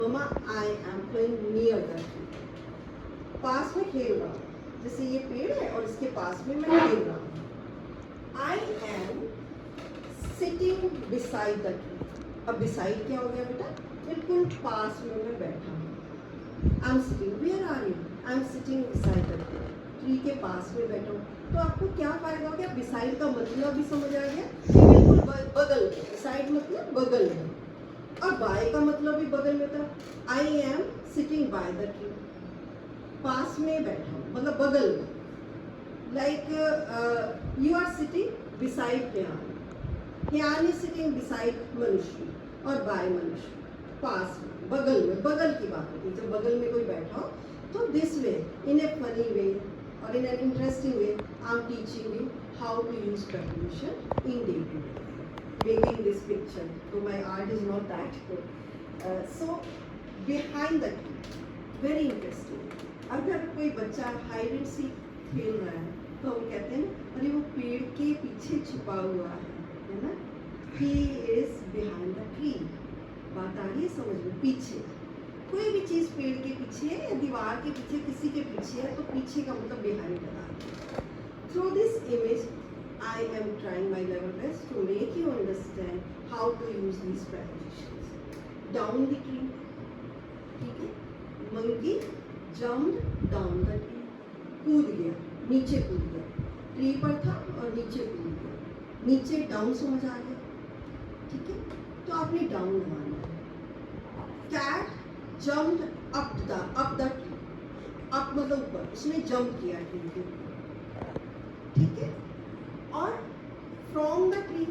Mamma I am playing near the tree. पास में खेल रहा हूँ, जैसे ये पेड़ है और इसके पास में मैं खेल रहा हूँ। I am sitting beside the tree. अब बिसाइड क्या हो गया बेटा? बिल्कुल पास में मैं बैठा हूँ। I am sitting, where are you? I am sitting beside the tree. Tree के पास में बैठा हूँ। तो आपको क्या फायदा हो गया? बिसाइड का मतलब भी समझ आ गया कि बिल्कुल बगल में। बिसाइड मतलब बगल में, और बाय का मतलब भी बगल में था। I am sitting by the tree, पास में बैठा हूँ मतलब बगल में। Like you are sitting beside ज्ञान इज सिटिंग बिसाइड मनुष्य और बाय मनुष्य, पास में, बगल में। बगल की बात होती है जब बगल में कोई बैठा हो। तो this way, in A funny way और in an interesting way, I am teaching you how to use preposition in day to day. Making this picture, so my art is not that good. So behind the tree, very interesting. अगर कोई बच्चा hide and seek खेल रहा है तो हम कहते हैं अरे वो पेड़ के पीछे छुपा हुआ है ना? He is behind the tree. बात आ रही है समझ में? पीछे कोई भी चीज़ पेड़ के पीछे है या दीवार के पीछे, किसी के पीछे है, तो पीछे का मतलब behind बता रही है। Through this image, I am trying my level best to make you understand how to use these prepositions. Down the tree, ठीक है? Monkey jumped down the tree. कूद गया, नीचे कूद गया। ट्री पर था और नीचे कूद गया। नीचे डाउन समझ आ गया, ठीक है? तो आपने डाउन लगाना है। Cat jumped up the tree. Up मतलब ऊपर, उसने जंप किया ट्री के ऊपर, ठीक है? और फ्रॉम द ट्री,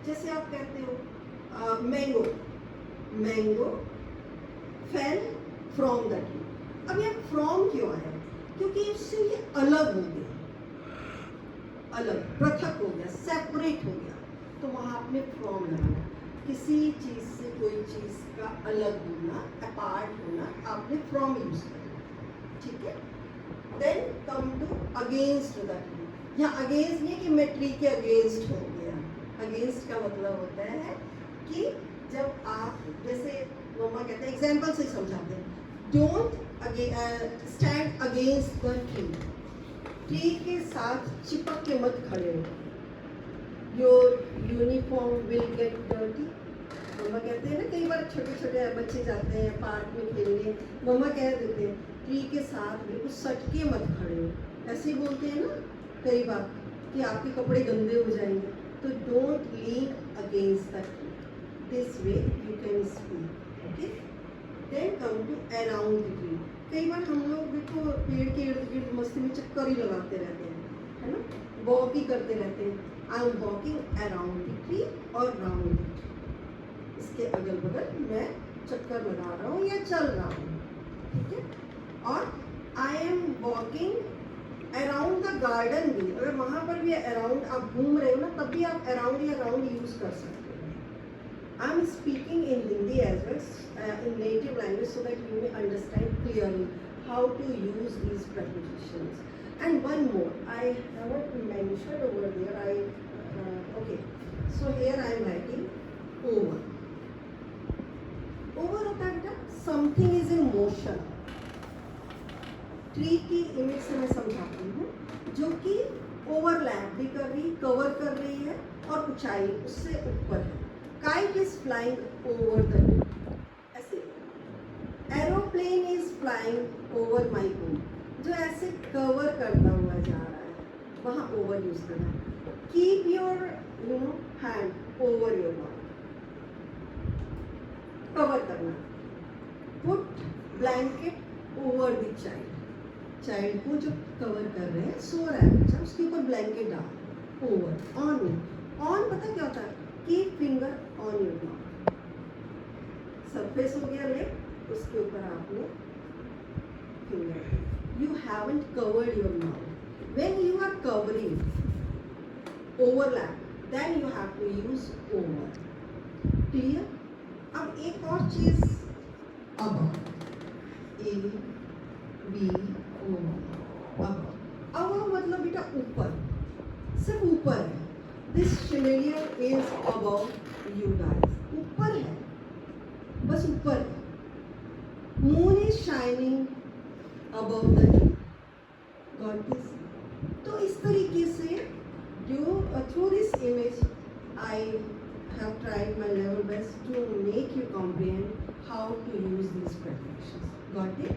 जैसे आप कहते हो mango, mango fell from the tree. अब ये फ्रॉम क्यों आया? क्योंकि इससे ये अलग हो गया, अलग, पृथक हो गया, सेपरेट हो गया, तो वहाँ आपने फ्रॉम लगाना। किसी चीज़ से कोई चीज़ का अलग होना, अपार्ट होना, आपने फ्रॉम यूज करना, ठीक है? Then come to against the tree. यहाँ अगेंस्ट नहीं कि मैं ट्री के अगेंस्ट हो गया। अगेंस्ट का मतलब होता है कि जब आप, जैसे मम्मा कहते हैं, एग्जाम्पल से समझाते हैं, don't stand against the tree. Tree के साथ चिपक के मत खड़े हो, your uniform will get dirty. Mamma कहते हैं ना, कई बार छोटे छोटे बच्चे जाते हैं पार्क में खेलने, मम्मा कह देते हैं ट्री के साथ बिल्कुल सट के मत खड़े हो। ऐसे ही बोलते हैं ना कई बार कि आपके कपड़े गंदे हो जाएंगे। तो don't lean against the tree, this way you can speak, okay? Then come to around the tree. कई बार हम लोग देखो पेड़ के इर्द गिर्द मस्ती में चक्कर ही लगाते रहते हैं, है ना? वॉक ही करते रहते हैं। I am walking around the tree और राउंड द ट्री, इसके अगल बगल मैं चक्कर लगा रहा हूँ या चल रहा हूँ, ठीक है? और I am walking around the garden भी, अगर वहाँ पर भी अराउंड आप घूम रहे हो ना, तब भी आप अराउंड या राउंड यूज कर सकते हो। I am speaking in Hindi as well in native language so that you may understand clearly how to use these prepositions. And one more, I haven't mentioned over there. Okay, so here I am writing over. Over होता है बेटा, something is in motion. Tree की image से मैं समझाती हूँ, जो कि ओवरलैप भी कर रही, कवर कर रही है और ऊंचाई उससे ऊपर है। Kite is flying over the tree, ऐसे। Aeroplane is flying over my home, जो ऐसे कवर करता हुआ जा रहा है, वहाँ ओवर यूज करना है। Keep your hand over your mouth, cover करना। Put blanket over the child, child को जो कवर कर रहे हैं, सो रहा है बच्चा, उसके ऊपर ब्लैंकेट डाल। ओवर, ऑन में, ऑन पता क्या होता है? Keep finger on your mouth. Surface हो गया लेग, उसके ऊपर आपने finger. You haven't covered your mouth. When you are covering, overlap, then you have to use over. Clear? अब एक और चीज, above, A B O, above। above मतलब बेटा ऊपर, सिर्फ ऊपर है। This chandelier is above you guys, ऊपर है, बस ऊपर है। moon is shining above the tree. Got this? तो इस तरीके से जो through this image I have tried my level best to make you comprehend how to use these prepositions. Got it?